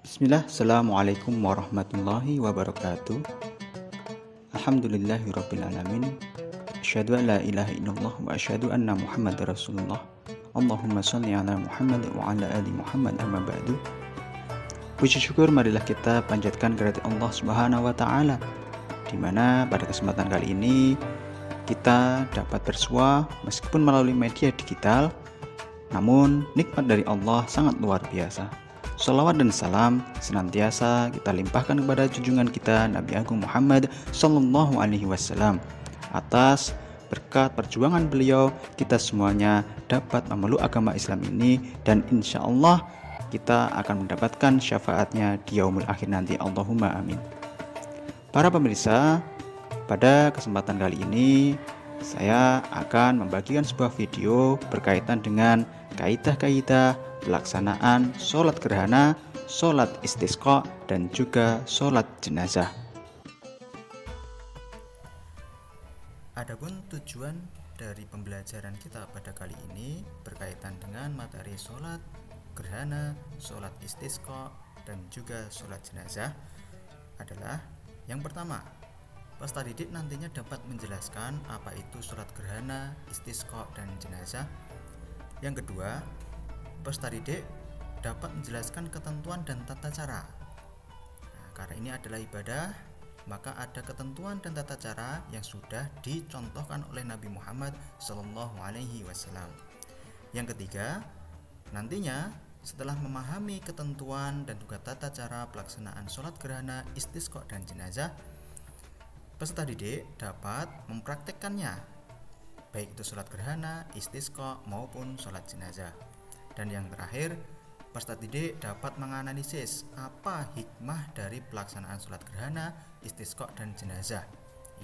Bismillah, Assalamualaikum warahmatullahi wabarakatuh. Alhamdulillahirrabbilalamin. Asyhadu an la ilaha illallah wa asyhadu anna Muhammadar Rasulullah. Allahumma sholli ala Muhammad wa ala ali Muhammad, amma ba'du. Puji syukur marilah kita panjatkan kehadirat Allah Subhanahu wa taala, di mana pada kesempatan kali ini kita dapat bersua meskipun melalui media digital, namun nikmat dari Allah sangat luar biasa. Shalawat dan salam senantiasa kita limpahkan kepada junjungan kita Nabi Agung Muhammad Sallallahu Alaihi Wasallam. Atas berkat perjuangan beliau, kita semuanya dapat memeluk agama Islam ini, dan insya Allah kita akan mendapatkan syafaatnya di yaumul akhir nanti. Allahumma amin. Para pemirsa, pada kesempatan kali ini saya akan membagikan sebuah video berkaitan dengan kaidah-kaidah pelaksanaan sholat gerhana, sholat istisqa, dan juga sholat jenazah. Adapun tujuan dari pembelajaran kita pada kali ini berkaitan dengan materi sholat gerhana, sholat istisqa, dan juga sholat jenazah adalah yang pertama, peserta didik nantinya dapat menjelaskan apa itu sholat gerhana, istisqa, dan jenazah. Yang kedua, peserta didik dapat menjelaskan ketentuan dan tata cara. Karena ini adalah ibadah, maka ada ketentuan dan tata cara yang sudah dicontohkan oleh Nabi Muhammad Sallallahu Alaihi Wasallam. Yang ketiga, nantinya setelah memahami ketentuan dan juga tata cara pelaksanaan sholat gerhana, istisqa, dan jenazah, peserta didik dapat mempraktekkannya, baik itu sholat gerhana, istisqa, maupun sholat jenazah. Dan yang terakhir, peserta didik dapat menganalisis apa hikmah dari pelaksanaan sholat gerhana, istisqa, dan jenazah.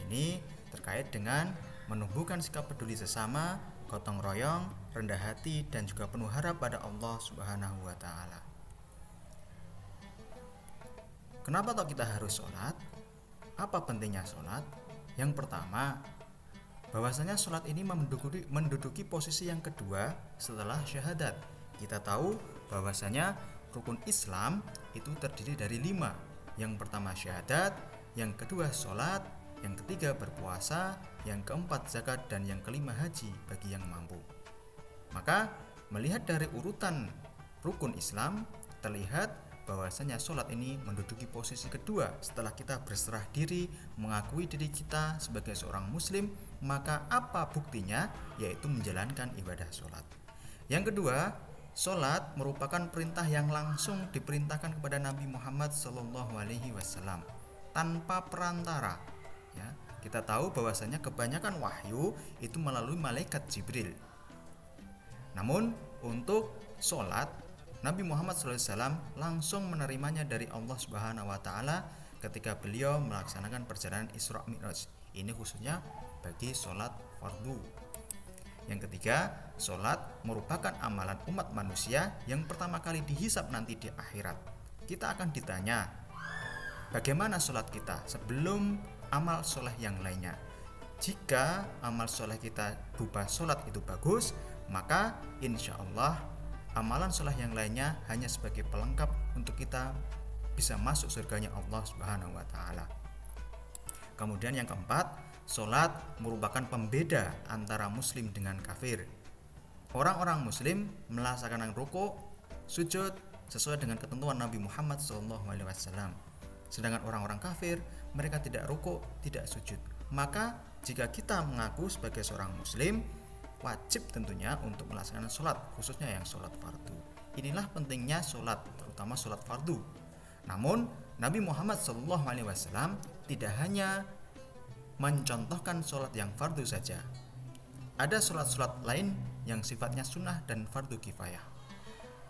Ini terkait dengan menumbuhkan sikap peduli sesama, gotong royong, rendah hati, dan juga penuh harap pada Allah Subhanahu wa taala. Kenapa toh kita harus sholat? Apa pentingnya sholat? Yang pertama, bahwasanya sholat ini menduduki posisi yang kedua setelah syahadat. Kita tahu bahwasanya rukun Islam itu terdiri dari 5. Yang pertama syahadat, yang kedua sholat, yang ketiga berpuasa, yang keempat zakat, dan yang kelima haji bagi yang mampu. Maka melihat dari urutan rukun Islam, terlihat bahwasanya sholat ini menduduki posisi kedua setelah kita berserah diri, mengakui diri kita sebagai seorang muslim. Maka apa buktinya? Yaitu menjalankan ibadah sholat. Yang kedua, sholat merupakan perintah yang langsung diperintahkan kepada Nabi Muhammad Sallallahu Alaihi Wasallam tanpa perantara. Ya, kita tahu bahwasanya kebanyakan wahyu itu melalui malaikat Jibril. Namun untuk sholat, Nabi Muhammad SAW langsung menerimanya dari Allah Subhanahu Wa Taala ketika beliau melaksanakan perjalanan Isra Mi'raj. Ini khususnya bagi sholat fardu. Yang ketiga, sholat merupakan amalan umat manusia yang pertama kali dihisab nanti di akhirat. Kita akan ditanya, bagaimana sholat kita sebelum amal soleh yang lainnya. Jika amal soleh kita berupa sholat itu bagus, maka insya Allah amalan soleh yang lainnya hanya sebagai pelengkap untuk kita bisa masuk surganya Allah Subhanahu wa taala. Kemudian yang keempat, sholat merupakan pembeda antara muslim dengan kafir. Orang-orang muslim melaksanakan rukuk, sujud sesuai dengan ketentuan Nabi Muhammad SAW. Sedangkan orang-orang kafir, mereka tidak rukuk, tidak sujud. Maka jika kita mengaku sebagai seorang muslim, wajib tentunya untuk melaksanakan sholat, khususnya yang sholat fardu. Inilah pentingnya sholat, terutama sholat fardu. Namun Nabi Muhammad SAW tidak hanya mencontohkan sholat yang fardu saja. Ada sholat-sholat lain yang sifatnya sunnah dan fardu kifayah.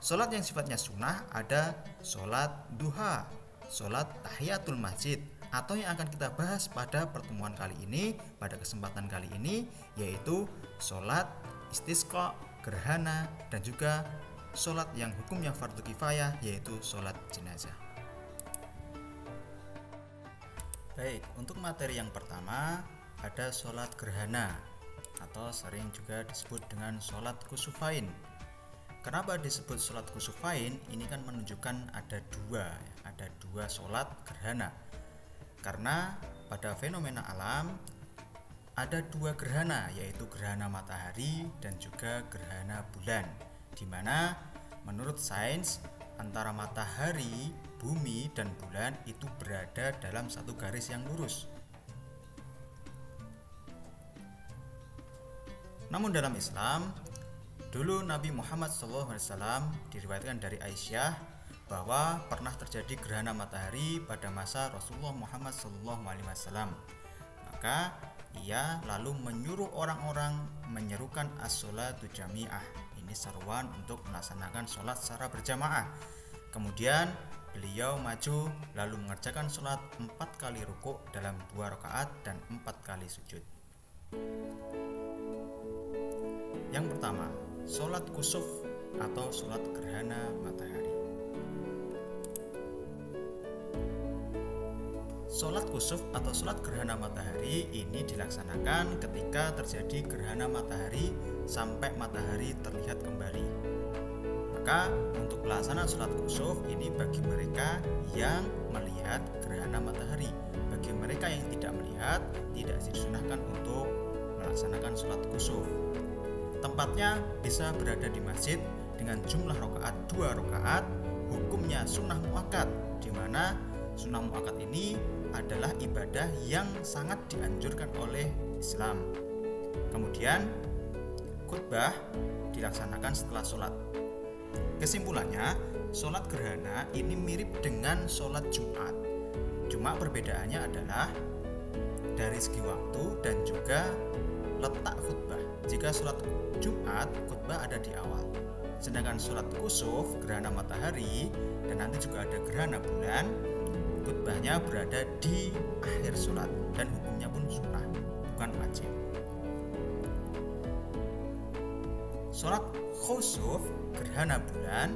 Sholat yang sifatnya sunnah ada sholat duha, sholat tahiyatul masjid, atau yang akan kita bahas pada pertemuan kali ini, pada kesempatan kali ini, yaitu sholat istisqa, gerhana, dan juga sholat yang hukumnya fardu kifayah, yaitu sholat jenazah. Baik, untuk materi yang pertama ada sholat gerhana atau sering juga disebut dengan sholat kusufain. Kenapa disebut sholat kusufain? Ini kan menunjukkan ada dua sholat gerhana. Karena pada fenomena alam ada dua gerhana, yaitu gerhana matahari dan juga gerhana bulan, di mana menurut sains antara matahari, bumi, dan bulan itu berada dalam satu garis yang lurus. Namun dalam Islam, dulu Nabi Muhammad SAW diriwayatkan dari Aisyah bahwa pernah terjadi gerhana matahari pada masa Rasulullah Muhammad SAW. Maka ia lalu menyuruh orang-orang menyerukan as-sholatu jami'ah. Ini seruan untuk melaksanakan sholat secara berjamaah. Kemudian beliau maju lalu mengerjakan sholat 4 kali rukuk dalam 2 rakaat dan 4 kali sujud. Yang pertama, sholat kusuf atau sholat gerhana matahari. Sholat kusuf atau sholat gerhana matahari ini dilaksanakan ketika terjadi gerhana matahari sampai matahari terlihat kembali. Maka untuk pelaksanaan sholat kusuf ini bagi mereka yang melihat gerhana matahari. Bagi mereka yang tidak melihat, tidak disunahkan untuk melaksanakan sholat kusuf. Tempatnya bisa berada di masjid dengan jumlah rakaat 2 rakaat. Hukumnya sunnah muakkad, di mana sunnah muakkad ini adalah ibadah yang sangat dianjurkan oleh Islam. Kemudian khutbah dilaksanakan setelah sholat. Kesimpulannya, sholat gerhana ini mirip dengan sholat Jumat. Cuma perbedaannya adalah dari segi waktu dan juga letak khutbah. Jika sholat Jumat, khutbah ada di awal. Sedangkan sholat kusuf, gerhana matahari, dan nanti juga ada gerhana bulan, khutbahnya berada di akhir sholat dan hukumnya pun sunnah, bukan wajib. Sholat khusuf, gerhana bulan,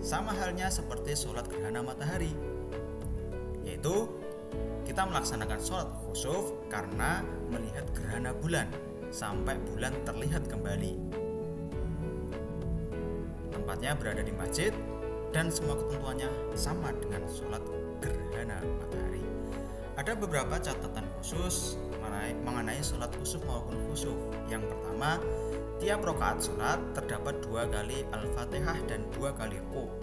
sama halnya seperti sholat gerhana matahari, yaitu kita melaksanakan sholat khusuf karena melihat gerhana bulan sampai bulan terlihat kembali. Tempatnya berada di masjid dan semua ketentuannya sama dengan sholat gerhana matahari. Ada beberapa catatan khusus mengenai sholat khusuf maupun khusuf. Yang pertama, tiap rakaat sholat terdapat 2 kali Al-Fatihah dan 2 kali rukuk.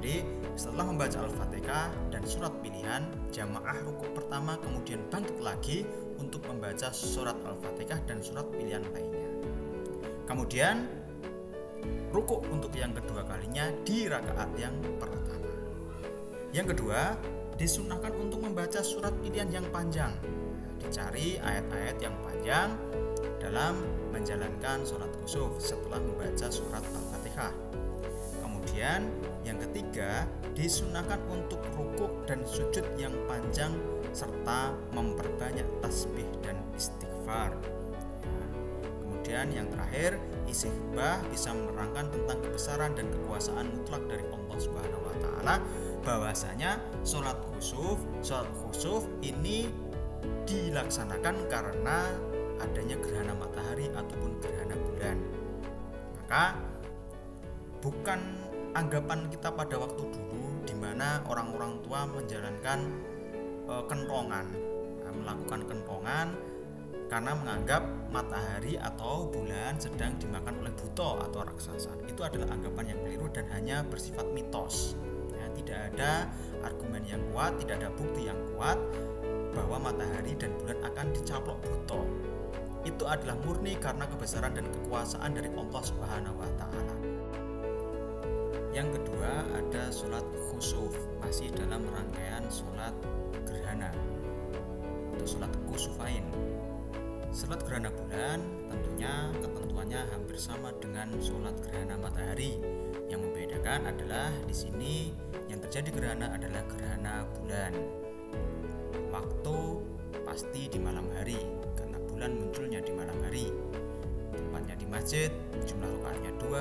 Jadi setelah membaca Al-Fatihah dan surat pilihan, jamaah rukuk pertama kemudian bangkit lagi untuk membaca surat Al-Fatihah dan surat pilihan lainnya. Kemudian rukuk untuk yang kedua kalinya di rakaat yang pertama. Yang kedua, disunahkan untuk membaca surat pilihan yang panjang. Dicari ayat-ayat yang panjang dalam menjalankan sholat khusuf setelah membaca surat Al-Fatihah. Kemudian yang ketiga, disunahkan untuk rukuk dan sujud yang panjang serta memperbanyak tasbih dan istighfar. Kemudian yang terakhir, isi khutbah bisa menerangkan tentang kebesaran dan kekuasaan mutlak dari Allah Subhanahu wa taala, bahwasanya sholat khusuf ini dilaksanakan karena adanya gerhana matahari ataupun gerhana bulan. Maka bukan anggapan kita pada waktu dulu di mana orang-orang tua menjalankan kentongan, melakukan kentongan karena menganggap matahari atau bulan sedang dimakan oleh buto atau raksasa. Itu adalah anggapan yang keliru dan hanya bersifat mitos. Tidak ada argumen yang kuat, tidak ada bukti yang kuat bahwa matahari dan bulan akan dicaplok buto. Itu adalah murni karena kebesaran dan kekuasaan dari Allah Subhanahu wa taala. Yang kedua ada sholat khusuf, masih dalam rangkaian sholat gerhana atau sholat kusufain. Sholat gerhana bulan tentunya ketentuannya hampir sama dengan sholat gerhana matahari. Yang membedakan adalah di sini yang terjadi gerhana adalah gerhana bulan. Waktu pasti di malam hari karena bulan munculnya di malam hari. Tempatnya di masjid, jumlah rakaatnya 2.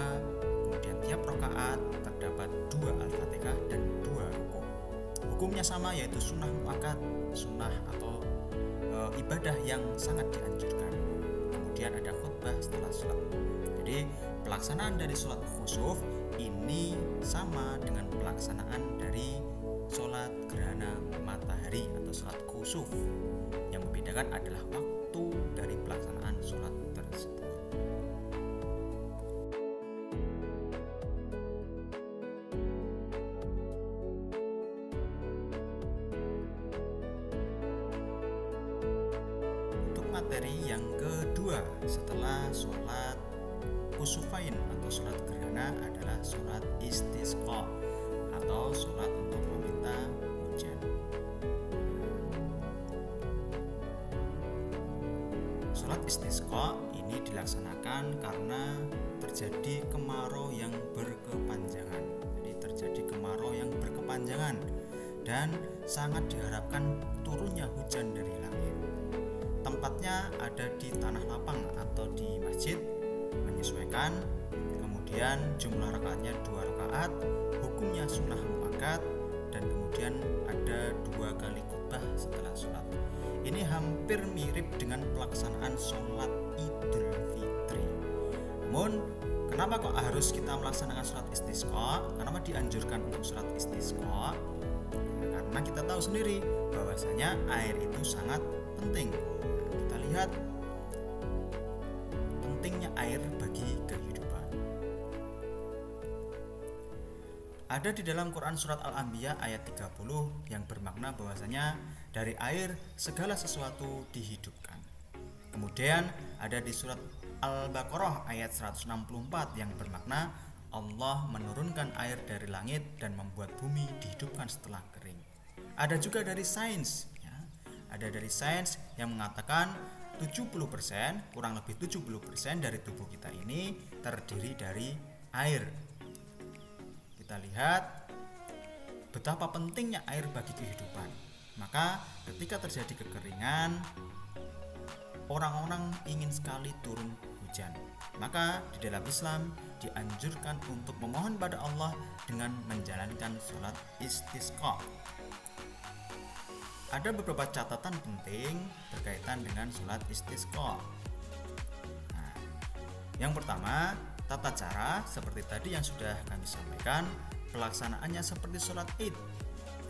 Kemudian tiap rakaat terdapat 2 Al-Fatihah dan 2 rukuk. Hukumnya sama, yaitu sunnah muakkad, sunnah atau ibadah yang sangat dianjurkan. Kemudian ada khutbah setelah sholat. Jadi pelaksanaan dari sholat khusuf ini sama dengan pelaksanaan dari sholat gerhana matahari atau sholat khusuf. Yang membedakan adalah waktu dari pelaksanaan sholat tersebut. Untuk materi yang kedua setelah sholat kusufain atau sholat gerhana adalah sholat istisqa atau sholat untuk meminta hujan. Sholat istisqa ini dilaksanakan karena terjadi kemarau yang berkepanjangan. Jadi terjadi kemarau yang berkepanjangan dan sangat diharapkan turunnya hujan dari langit. Tempatnya ada di tanah lapang atau di masjid, menyesuaikan. Kemudian jumlah rakaatnya 2 rakaat, hukumnya sunnah muakkad, dan kemudian ada 2 kali khutbah setelah sholat. Ini hampir mirip dengan pelaksanaan sholat Idul Fitri. Namun kenapa kok harus kita melaksanakan sholat istisqa? Kenapa dianjurkan untuk sholat istisqa? Karena kita tahu sendiri bahwasanya air itu sangat penting. Kita lihat pentingnya air bagi kehidupan. Ada di dalam Quran surat Al-Anbiya ayat 30 yang bermakna bahwasanya dari air segala sesuatu dihidupkan. Kemudian ada di surat Al-Baqarah ayat 164 yang bermakna Allah menurunkan air dari langit dan membuat bumi dihidupkan setelah kering. Ada juga dari sains, ya. Ada dari sains yang mengatakan 70%, kurang lebih 70% dari tubuh kita ini terdiri dari air. Kita lihat betapa pentingnya air bagi kehidupan. Maka ketika terjadi kekeringan, orang-orang ingin sekali turun hujan. Maka di dalam Islam dianjurkan untuk memohon pada Allah dengan menjalankan sholat istisqa. Ada beberapa catatan penting berkaitan dengan sholat istisqa. Nah, yang pertama, tata cara seperti tadi yang sudah kami sampaikan, pelaksanaannya seperti sholat id.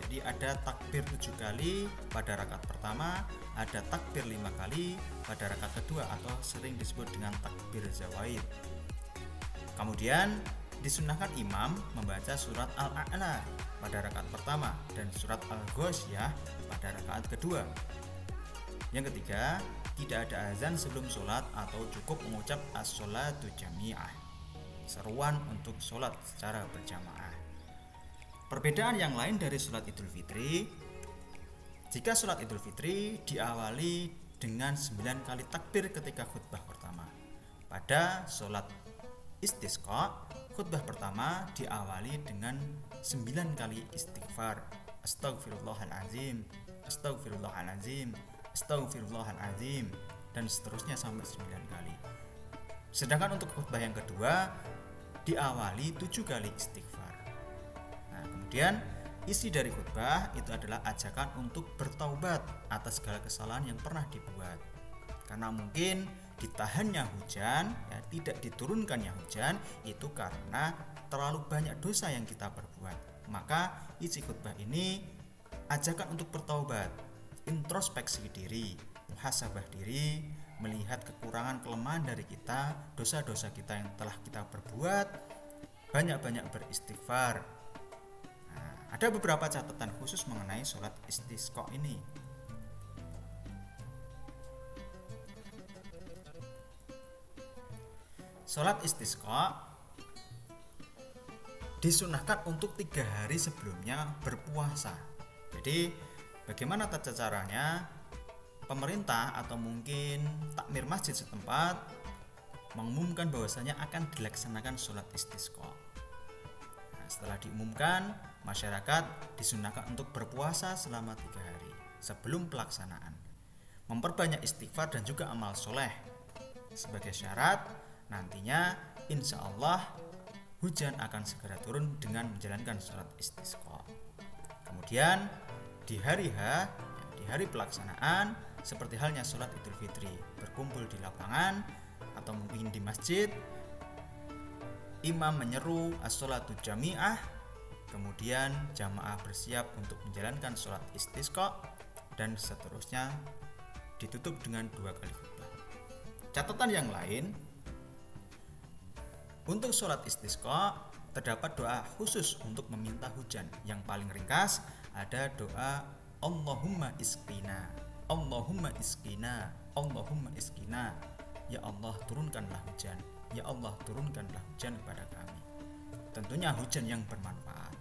Jadi ada takbir 7 kali pada rakaat pertama, ada takbir 5 kali pada rakaat kedua atau sering disebut dengan takbir zawaid. Kemudian disunahkan imam membaca surat Al-A'la pada rakaat pertama dan surat Al-Ghasyiyah pada rakaat kedua. Yang ketiga, tidak ada azan sebelum sholat atau cukup mengucap as-sholatu jami'ah, seruan untuk sholat secara berjamaah. Perbedaan yang lain dari sholat Idul Fitri, jika sholat Idul Fitri diawali dengan 9 kali takbir ketika khutbah pertama. Pada sholat istisqa, khutbah pertama diawali dengan 9 kali istighfar. Astagfirullahalazim, astagfirullahalazim, astagfirullahalazim, dan seterusnya sampai 9 kali. Sedangkan untuk khutbah yang kedua diawali 7 kali istighfar. Nah, kemudian isi dari khutbah itu adalah ajakan untuk bertaubat atas segala kesalahan yang pernah dibuat. Karena mungkin ditahannya hujan, ya, tidak diturunkannya hujan itu karena terlalu banyak dosa yang kita perbuat. Maka isi khutbah ini ajakan untuk bertaubat, introspeksi diri, muhasabah diri, melihat kekurangan kelemahan dari kita, dosa-dosa kita yang telah kita perbuat, banyak-banyak beristighfar. Nah, ada beberapa catatan khusus mengenai sholat istisqa ini. Sholat istisqa disunahkan untuk 3 hari sebelumnya berpuasa. Jadi bagaimana tata caranya? Pemerintah atau mungkin takmir masjid setempat mengumumkan bahwasanya akan dilaksanakan sholat istisqa. Nah, setelah diumumkan, masyarakat disunahkan untuk berpuasa selama 3 hari sebelum pelaksanaan, memperbanyak istighfar dan juga amal soleh. Sebagai syarat, nantinya insya Allah hujan akan segera turun dengan menjalankan sholat istisqa. Kemudian di hari H, di hari pelaksanaan, seperti halnya sholat Idul Fitri, berkumpul di lapangan atau mungkin di masjid imam menyeru as-sholatu jami'ah, kemudian jamaah bersiap untuk menjalankan sholat istisqa, dan seterusnya ditutup dengan 2 kali khutbah. Catatan yang lain, untuk sholat istisqa terdapat doa khusus untuk meminta hujan. Yang paling ringkas ada doa Allahumma isqina, Allahumma isqina, Allahumma isqina. Ya Allah, turunkanlah hujan. Ya Allah, turunkanlah hujan kepada kami. Tentunya hujan yang bermanfaat.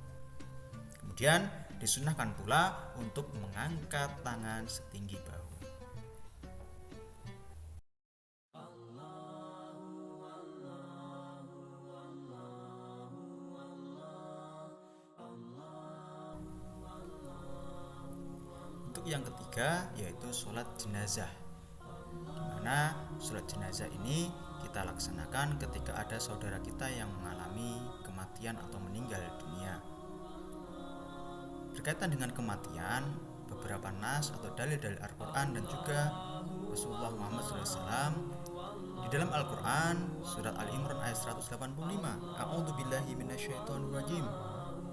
Kemudian disunahkan pula untuk mengangkat tangan setinggi bahu. Untuk yang ketiga yaitu sholat jenazah, di mana sholat jenazah ini kita laksanakan ketika ada saudara kita yang mengalami kematian atau meninggal dunia. Berkaitan dengan kematian, beberapa nas atau dalil-dalil Al-Quran dan juga Rasulullah Muhammad SAW di dalam Al-Quran surat Al-Imran ayat 185, A'udzubillahi minasyaitonirrajim,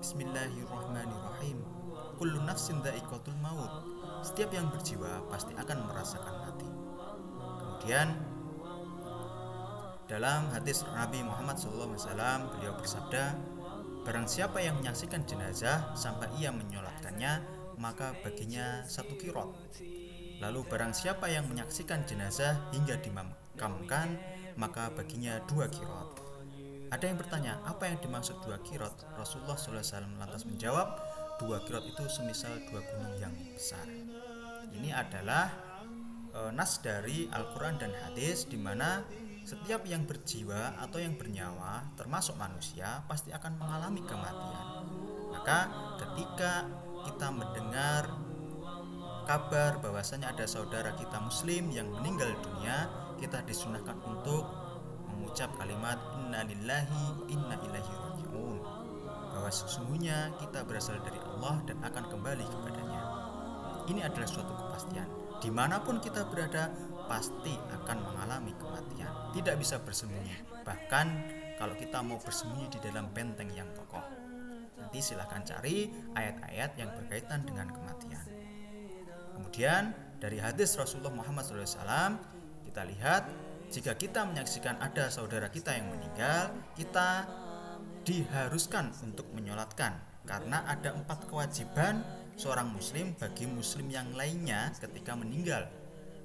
Bismillahirrahmanirrahim, kullu nafsin dha'iqatul maut, setiap yang berjiwa pasti akan merasakan mati. Kemudian dalam hadis Nabi Muhammad SAW beliau bersabda, barang siapa yang menyaksikan jenazah sampai ia menyolatkannya, maka baginya 1 qirot. Lalu barang siapa yang menyaksikan jenazah hingga dimakamkan, maka baginya 2 qirot. Ada yang bertanya, apa yang dimaksud 2 qirot? Rasulullah SAW lantas menjawab, 2 qirot itu semisal 2 gunung yang besar. Ini adalah nas dari Al-Quran dan hadis, di mana setiap yang berjiwa atau yang bernyawa termasuk manusia pasti akan mengalami kematian. Maka ketika kita mendengar kabar bahwasanya ada saudara kita muslim yang meninggal dunia, kita disunahkan untuk mengucap kalimat inna lillahi wa inna ilaihi raji'un, bahwa sesungguhnya kita berasal dari Allah dan akan kembali kepadanya. Ini adalah suatu kepastian. Dimanapun kita berada pasti akan mengalami kematian, tidak bisa bersembunyi. Bahkan kalau kita mau bersembunyi di dalam benteng yang kokoh, nanti silahkan cari ayat-ayat yang berkaitan dengan kematian. Kemudian dari hadis Rasulullah Muhammad SAW kita lihat, jika kita menyaksikan ada saudara kita yang meninggal, kita diharuskan untuk menyolatkan, karena ada 4 kewajiban seorang muslim bagi muslim yang lainnya ketika meninggal.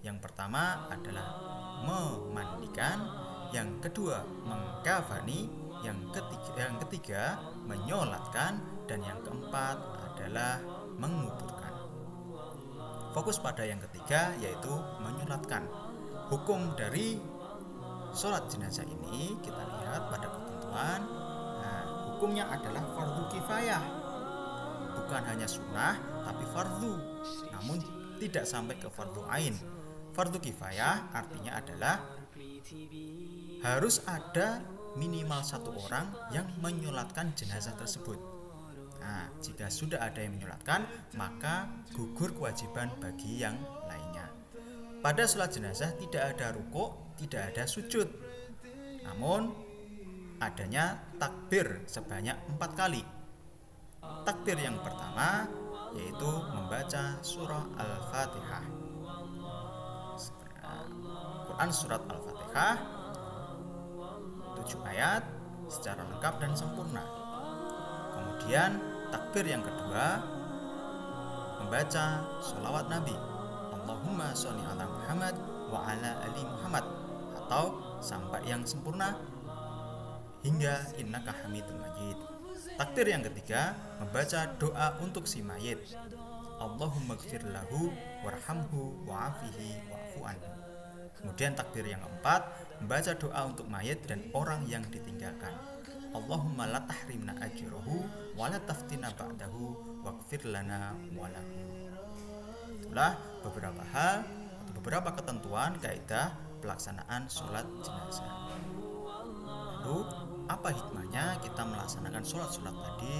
Yang pertama adalah memandikan, yang kedua mengkafani, yang ketiga menyolatkan, dan yang keempat adalah menguburkan. Fokus pada yang ketiga yaitu menyolatkan. Hukum dari sholat jenazah ini kita lihat pada ketentuan. Hukumnya adalah fardu kifayah, bukan hanya sunnah tapi fardu, namun tidak sampai ke fardu ain. Fardu kifayah artinya adalah harus ada minimal 1 orang yang menyolatkan jenazah tersebut. Nah, jika sudah ada yang menyolatkan, maka gugur kewajiban bagi yang lainnya. Pada sholat jenazah tidak ada rukuk, tidak ada sujud, namun adanya takbir sebanyak 4 kali. Takbir yang pertama yaitu membaca surah Al-Fatihah. Quran surat Al-Fatihah 7 ayat secara lengkap dan sempurna. Kemudian takbir yang kedua membaca sholawat Nabi, Allahumma sholli ala Muhammad wa ala ali Muhammad, atau sampai yang sempurna hingga innaka hamidun majid. Takbir yang ketiga membaca doa untuk si mayit, Allahumma gfir lahu warhamhu wa'afihi wa'fu anhu. Kemudian takbir yang keempat membaca doa untuk mayit dan orang yang ditinggalkan, Allahumma la tahrimna ajrahu wa la taftina ba'dahu waghfir lana wa lahu. Itulah beberapa hal atau beberapa ketentuan kaidah pelaksanaan sholat jenazah. Lalu apa hikmahnya kita melaksanakan sholat-sholat tadi?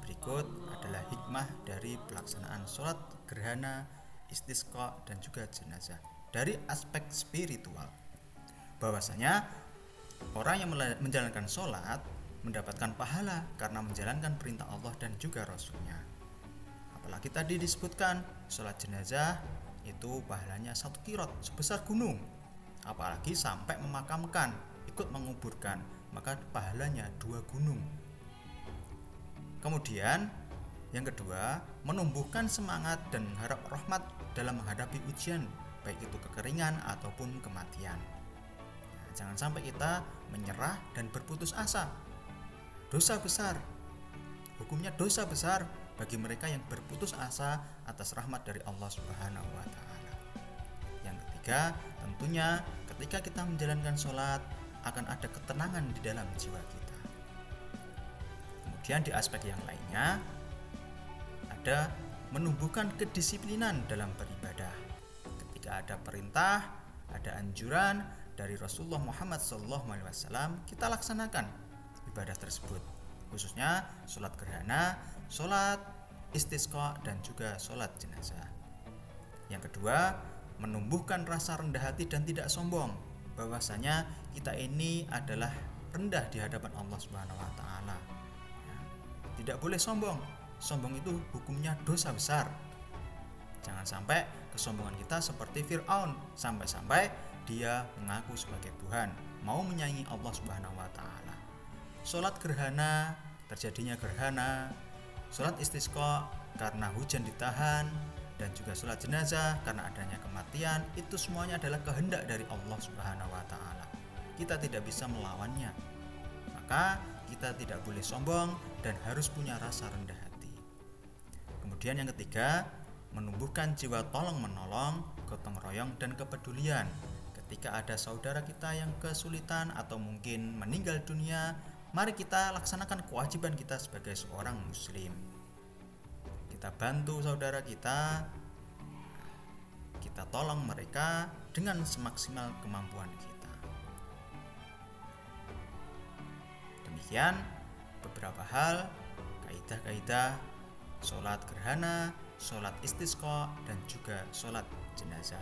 Berikut adalah hikmah dari pelaksanaan sholat gerhana, istisqa, dan juga jenazah. Dari aspek spiritual, bahwasanya orang yang menjalankan sholat mendapatkan pahala karena menjalankan perintah Allah dan juga Rasulnya. Apalagi tadi disebutkan sholat jenazah itu pahalanya 1 qirot sebesar gunung. Apalagi sampai memakamkan, ikut menguburkan, maka pahalanya 2 gunung. Kemudian yang kedua, menumbuhkan semangat dan harap rahmat dalam menghadapi ujian, baik itu kekeringan ataupun kematian. Nah, jangan sampai kita menyerah dan berputus asa. Dosa besar, hukumnya dosa besar bagi mereka yang berputus asa atas rahmat dari Allah Subhanahu wa Ta'ala. Yang ketiga, tentunya ketika kita menjalankan sholat akan ada ketenangan di dalam jiwa kita. Kemudian di aspek yang lainnya ada menumbuhkan kedisiplinan dalam beribadah. Ketika ada perintah, ada anjuran dari Rasulullah Muhammad SAW, kita laksanakan ibadah tersebut, khususnya sholat gerhana, sholat istisqa, dan juga sholat jenazah. Yang kedua, menumbuhkan rasa rendah hati dan tidak sombong, bahwasanya kita ini adalah rendah di hadapan Allah Subhanahu wa Ta'ala. Tidak boleh sombong. Sombong itu hukumnya dosa besar. Jangan sampai kesombongan kita seperti Fir'aun, sampai-sampai dia mengaku sebagai Tuhan, mau menyaingi Allah Subhanahu wa Ta'ala. Sholat gerhana, terjadinya gerhana, sholat istisqa karena hujan ditahan, dan juga sholat jenazah karena adanya kematian, itu semuanya adalah kehendak dari Allah Subhanahu wa Ta'ala. Kita tidak bisa melawannya. Maka kita tidak boleh sombong dan harus punya rasa rendah hati. Kemudian yang ketiga, menumbuhkan jiwa tolong-menolong, gotong royong, dan kepedulian. Ketika ada saudara kita yang kesulitan atau mungkin meninggal dunia, mari kita laksanakan kewajiban kita sebagai seorang muslim. Kita bantu saudara kita, kita tolong mereka dengan semaksimal kemampuan kita. Demikian beberapa hal, kaidah-kaidah sholat gerhana, sholat istisqa, dan juga sholat jenazah.